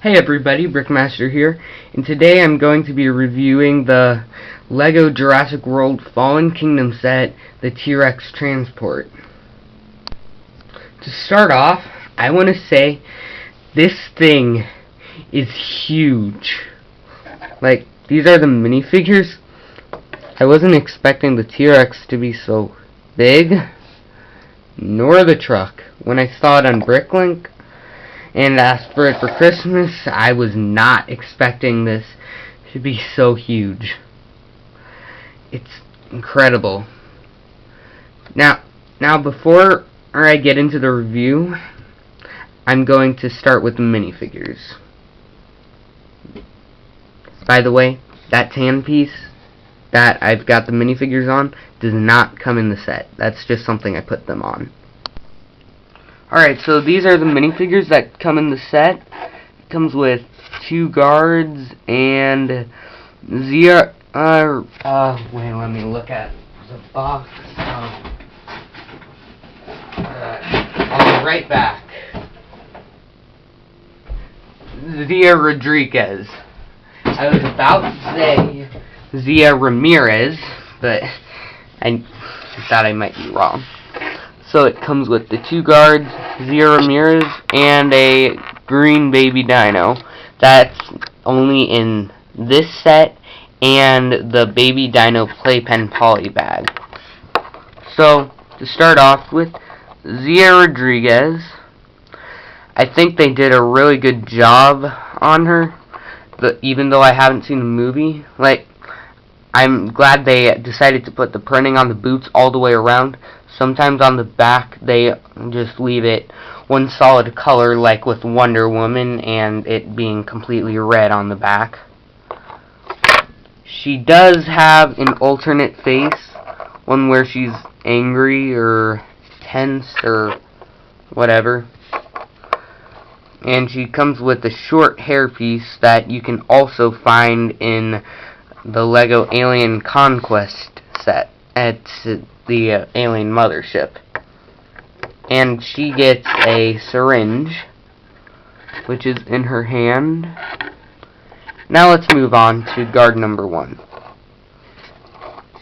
Hey everybody, Brickmaster here, and today I'm going to be reviewing the LEGO Jurassic World Fallen Kingdom set, the TRex Transport. To start off, I want to say this thing is huge. Like, these are the minifigures. I wasn't expecting the TRex to be so big, nor the truck. When I saw it on Bricklink and asked for it for Christmas, I was not expecting this to be so huge. It's incredible. Now before I get into the review, I'm going to start with the minifigures. By the way, that tan piece that I've got the minifigures on does not come in the set. That's just something I put them on. Alright, so these are the minifigures that come in the set. It comes with 2 guards and Zia. Wait, let me look at the box. I'll be right back. Zia Rodriguez. I was about to say Zia Ramirez, but I thought I might be wrong. So it comes with the 2 guards, Zia Ramirez, and a green baby dino. That's only in this set and the baby dino playpen poly bag. So, to start off with, Zia Rodriguez. I think they did a really good job on her, even though I haven't seen the movie. Like, I'm glad they decided to put the printing on the boots all the way around. Sometimes on the back they just leave it one solid color, like with Wonder Woman and it being completely red on the back. She does have an alternate face, one where she's angry or tense or whatever. And she comes with a short hairpiece that you can also find in the LEGO Alien Conquest set at the alien mothership. And she gets a syringe, which is in her hand. Now let's move on to guard number 1.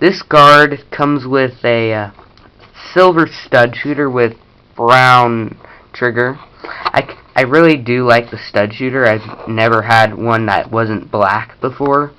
This guard comes with a silver stud shooter with brown trigger. I really do like the stud shooter. I've never had one that wasn't black before.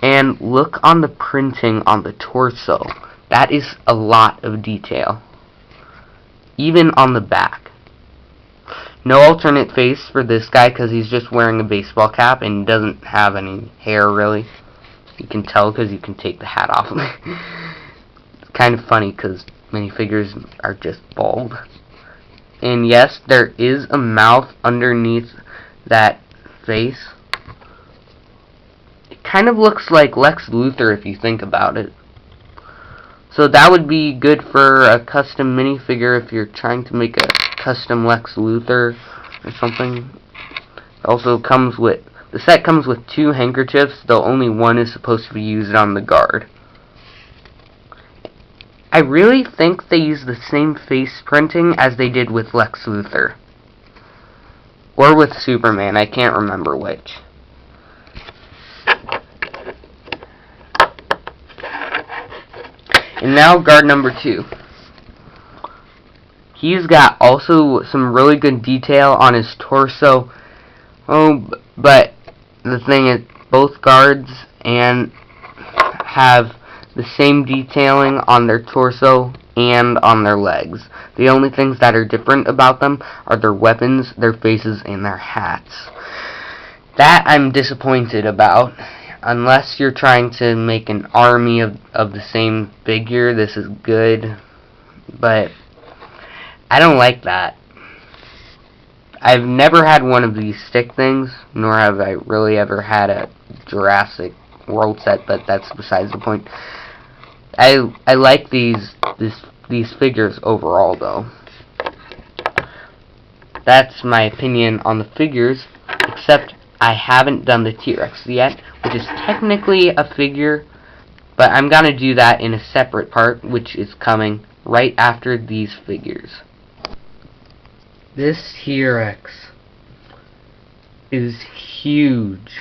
And look on the printing on the torso. That is a lot of detail. Even on the back. No alternate face for this guy because he's just wearing a baseball cap and doesn't have any hair really. You can tell because you can take the hat off. It's kind of funny because minifigures are just bald. And yes, there is a mouth underneath that face. Kind of looks like Lex Luthor if you think about it. So that would be good for a custom minifigure if you're trying to make a custom Lex Luthor or something. Also comes with, the set comes with 2 handkerchiefs, though only one is supposed to be used on the guard. I really think they use the same face printing as they did with Lex Luthor. Or with Superman, I can't remember which. And now guard number 2. He's got also some really good detail on his torso. But the thing is, both guards and have the same detailing on their torso and on their legs. The only things that are different about them are their weapons, their faces, and their hats. That I'm disappointed about. Unless you're trying to make an army of the same figure, this is good. But I don't like that. I've never had one of these stick things, nor have I really ever had a Jurassic World set, but that's besides the point. I like these figures overall, though. That's my opinion on the figures, except I haven't done the T-Rex yet, which is technically a figure, but I'm going to do that in a separate part, which is coming right after these figures. This T-Rex is huge.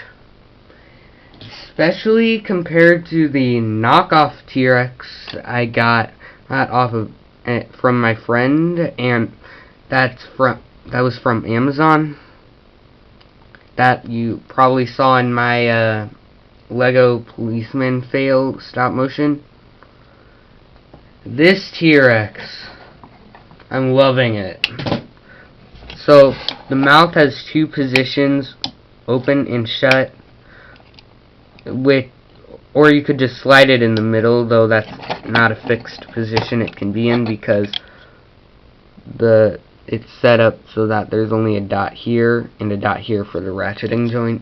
Especially compared to the knockoff T-Rex I got off of from my friend, and that was from Amazon. That you probably saw in my Lego policeman fail stop motion. This T-Rex, I'm loving it. So the mouth has two positions, open and shut. Or you could just slide it in the middle, though that's not a fixed position it can be in because it's set up so that there's only a dot here and a dot here for the ratcheting joint.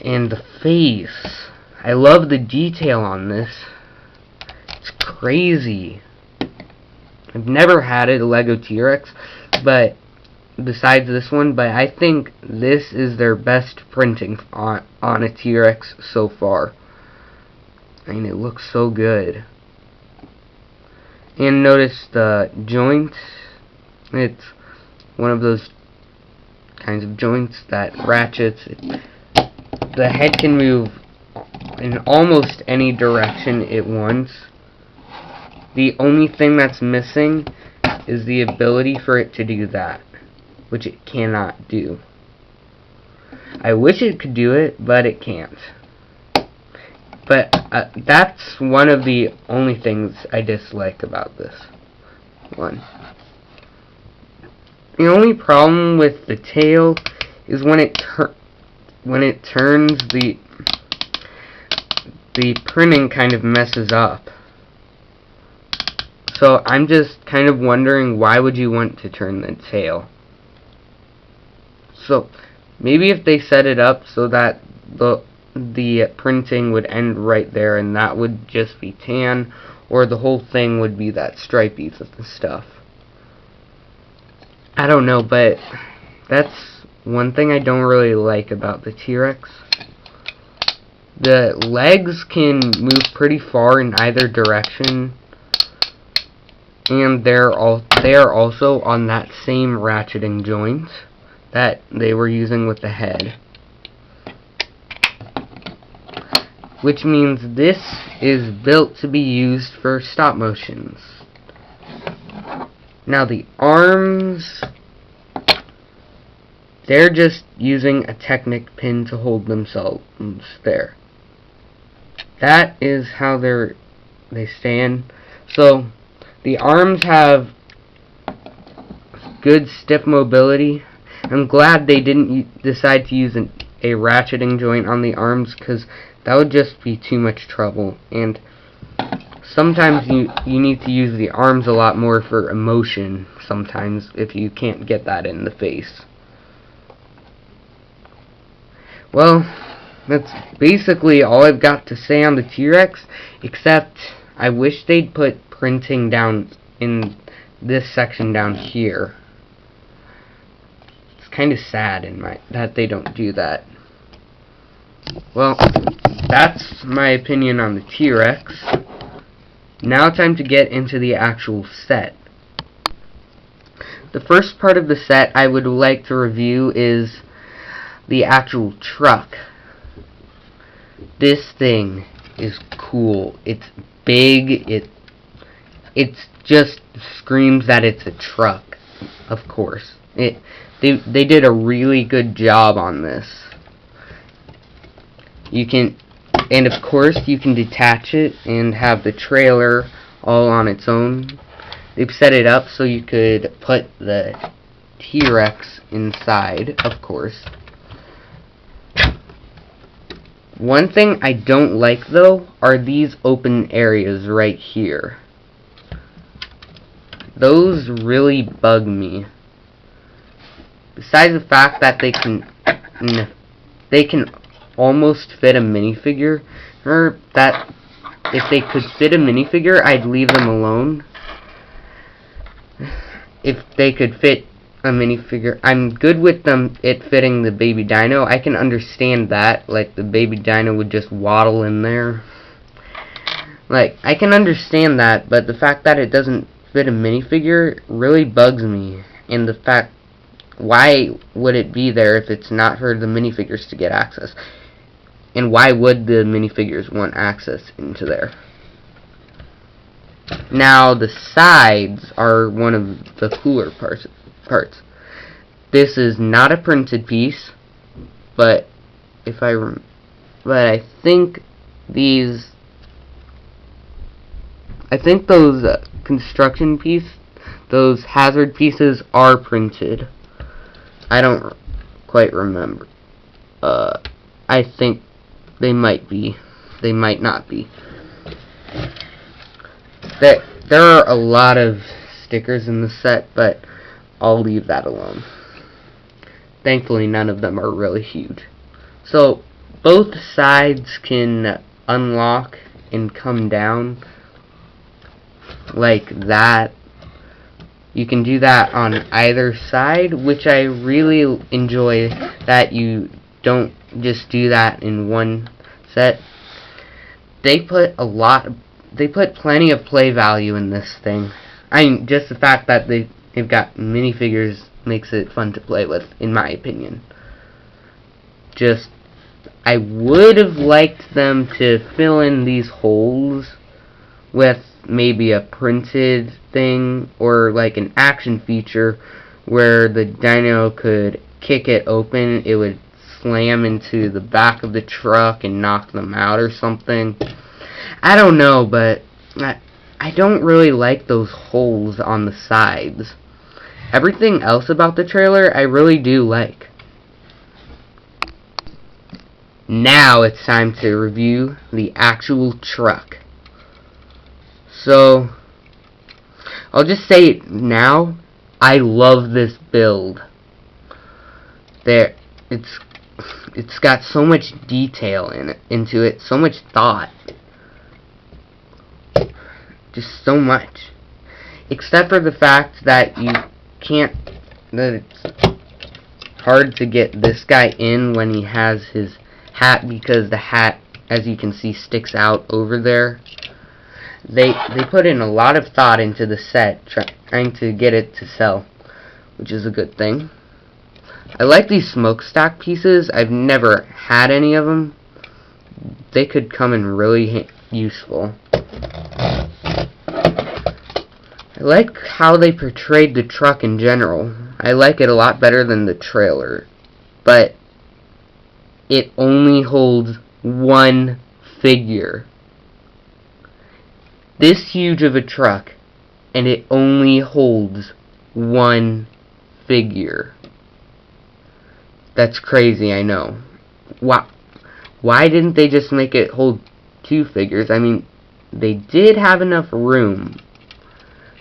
And the face, I love the detail on this. It's crazy. I've never had a Lego T-Rex, but besides this one, but I think this is their best printing on a T-Rex so far. I mean, it looks so good. And notice the joint. It's one of those kinds of joints that ratchets. The head can move in almost any direction it wants. The only thing that's missing is the ability for it to do that, which it cannot do. I wish it could do it, but it can't. But that's one of the only things I dislike about this one. The only problem with the tail is when it turns, the printing kind of messes up. So I'm just kind of wondering, why would you want to turn the tail? So maybe if they set it up so that the printing would end right there and that would just be tan, or the whole thing would be that stripey stuff. I don't know, but that's one thing I don't really like about the T-Rex. The legs can move pretty far in either direction, and they are also on that same ratcheting joint that they were using with the head. Which means this is built to be used for stop motions. Now the arms, they're just using a Technic pin to hold themselves there. That is how they stand. So the arms have good stiff mobility. I'm glad they didn't decide to use a ratcheting joint on the arms, because that would just be too much trouble. And sometimes you need to use the arms a lot more for emotion sometimes if you can't get that in the face. Well, that's basically all I've got to say on the T-Rex, except I wish they'd put printing down in this section down here. It's kind of sad that they don't do that. Well, that's my opinion on the T-Rex. Now time to get into the actual set. The first part of the set I would like to review is the actual truck. This thing is cool. It's big. It just screams that it's a truck. Of course. They did a really good job on this. And of course you can detach it and have the trailer all on its own. They've set it up so you could put the T-Rex inside, of course. One thing I don't like, though, are these open areas right here. Those really bug me. Besides the fact that they can almost fit a minifigure, or that if they could fit a minifigure, I'd leave them alone. If they could fit a minifigure, I'm good with it fitting the baby dino. I can understand that, like the baby dino would just waddle in there. Like, I can understand that, but the fact that it doesn't fit a minifigure really bugs me. And the fact why would it be there if it's not for the minifigures to get access? And why would the minifigures want access into there? Now, the sides are one of the cooler parts. This is not a printed piece, but I think those construction those hazard pieces are printed. I don't quite remember. I think they might be. They might not be. There are a lot of stickers in the set, but I'll leave that alone. Thankfully, none of them are really huge. So, both sides can unlock and come down like that. You can do that on either side, which I really enjoy, that you don't just do that in one set. They put plenty of play value in this thing. I mean, just the fact that they've got minifigures makes it fun to play with, in my opinion. I would have liked them to fill in these holes with maybe a printed thing, or like an action feature where the dino could kick it open, it would slam into the back of the truck and knock them out or something. I don't know, but I don't really like those holes on the sides. Everything else about the trailer I really do like. Now it's time to review the actual truck. So, I'll just say it now, I love this build. It's got so much detail into it, so much thought. Just so much. Except for the fact that that it's hard to get this guy in when he has his hat, because the hat, as you can see, sticks out over there. They put in a lot of thought into the set, trying to get it to sell, which is a good thing. I like these smokestack pieces. I've never had any of them. They could come in really useful. I like how they portrayed the truck in general. I like it a lot better than the trailer. But it only holds one figure. This huge of a truck, and it only holds one figure. That's crazy, I know. Why didn't they just make it hold two figures? I mean, they did have enough room.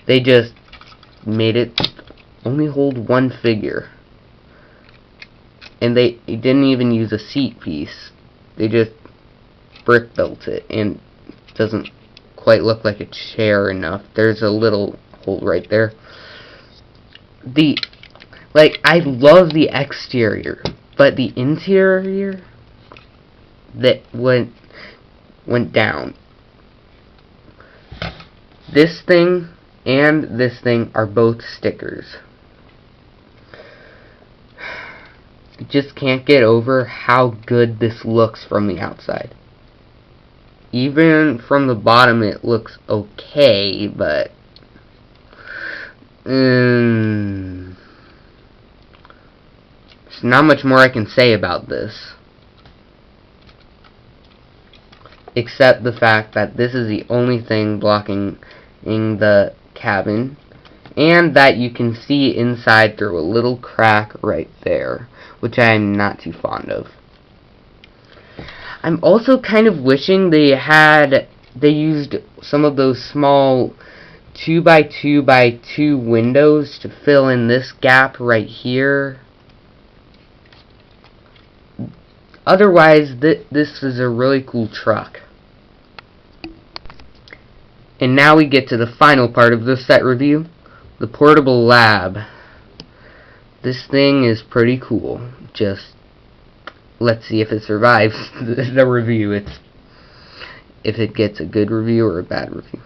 They just made it only hold one figure. And they didn't even use a seat piece. They just brick built it, and it doesn't quite look like a chair enough. There's a little hole right there. I love the exterior, but the interior that went down. This thing and this thing are both stickers. Just can't get over how good this looks from the outside. Even from the bottom it looks okay, but there's not much more I can say about this, except the fact that this is the only thing blocking the cabin, and that you can see inside through a little crack right there, which I'm not too fond of. I'm also kind of wishing they used some of those small 2x2x2 windows to fill in this gap right here. Otherwise, this is a really cool truck. And now we get to the final part of the set review, the portable lab. This thing is pretty cool. Just let's see if it survives the review. If it gets a good review or a bad review.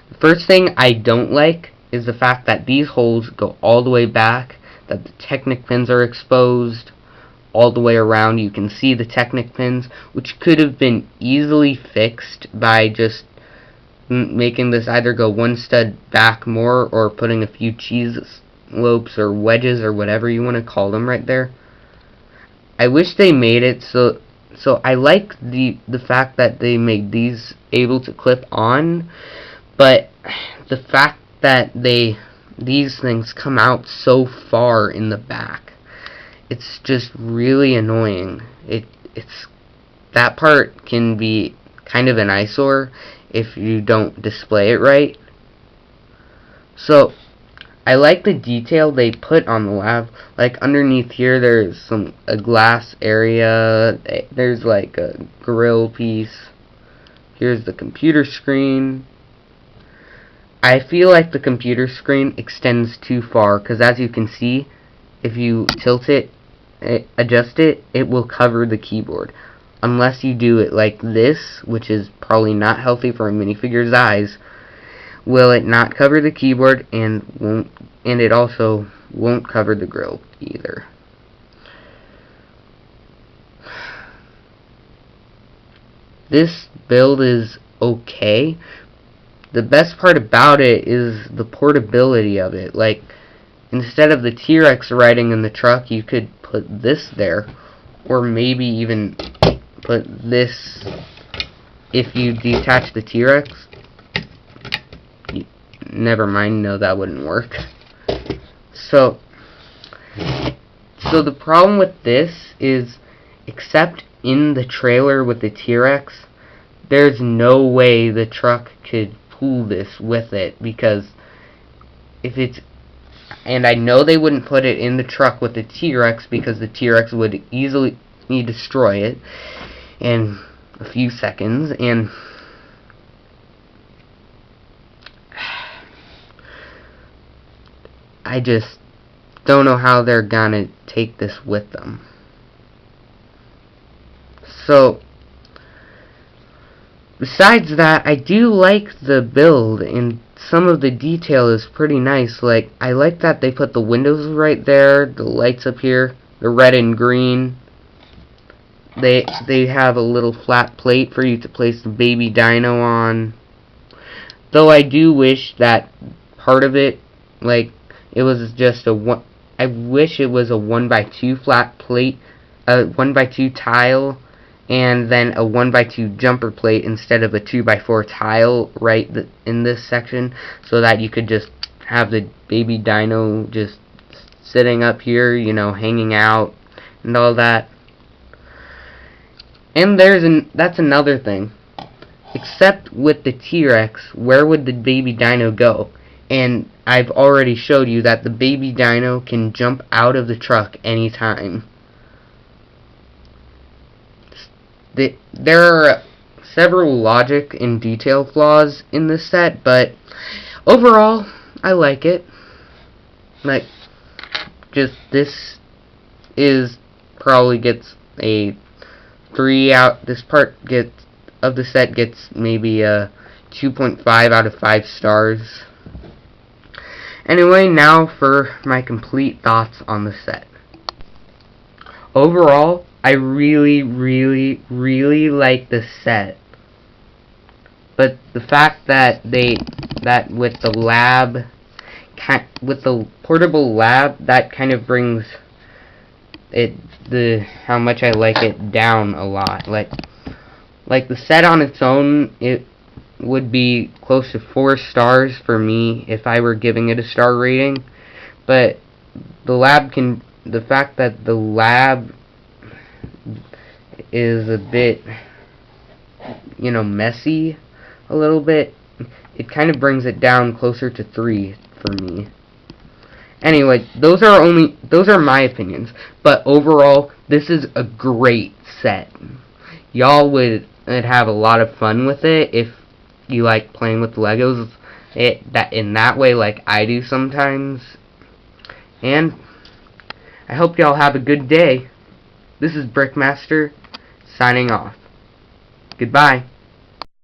The first thing I don't like is the fact that these holes go all the way back. that the Technic pins are exposed all the way around. You can see the Technic pins, which could have been easily fixed by just making this either go one stud back more or putting a few cheese lopes or wedges or whatever you want to call them right there. I wish they made it so I like the fact that they made these able to clip on, but the fact that these things come out so far in the back, it's just really annoying. It's that part can be kind of an eyesore if you don't display it right. So I like the detail they put on the lab. Like underneath here, there's a glass area. There's like a grill piece. Here's the computer screen. I feel like the computer screen extends too far, because as you can see, if you tilt it, adjust it, it will cover the keyboard. Unless you do it like this, which is probably not healthy for a minifigure's eyes, will it not cover the keyboard, and it also won't cover the grill either. This build is okay. The best part about it is the portability of it. Like, instead of the T-Rex riding in the truck, you could put this there, or maybe even put this. If you detach the T-Rex, never mind, no, that wouldn't work. So the problem with this is, except in the trailer with the T-Rex, there's no way the truck could pull this with it, because if it's, and I know they wouldn't put it in the truck with the T-Rex, because the T-Rex would easily destroy it in a few seconds, and I just don't know how they're gonna take this with them. So besides that, I do like the build, and some of the detail is pretty nice. Like, I like that they put the windows right there, the lights up here, the red and green. They have a little flat plate for you to place the baby dino on. Though I do wish that part of it, like, it was just a one. I wish it was a 1x2 flat plate, a 1x2 tile, and then a 1x2 jumper plate instead of a 2x4 tile right in this section, so that you could just have the baby dino just sitting up here, you know, hanging out and all that. And that's another thing. Except with the T-Rex, where would the baby dino go? And I've already showed you that the baby dino can jump out of the truck anytime. There are several logic and detail flaws in this set, but overall, I like it. Like, just this is probably gets a 3 out. This part of the set gets maybe a 2.5 out of 5 stars. Anyway, now for my complete thoughts on the set. Overall, I really, really, really like the set. But the fact that with the lab, with the portable lab, that kind of brings how much I like it down a lot. Like the set on its own, it would be close to 4 stars for me if I were giving it a star rating. But the fact that the lab is a bit, you know, messy a little bit, it kind of brings it down closer to 3 for me. Anyway, those are my opinions, but overall, this is a great set. Y'all would have a lot of fun with it if you like playing with Legos in that way, like I do sometimes. And I hope y'all have a good day. This is Brickmaster signing off. Goodbye.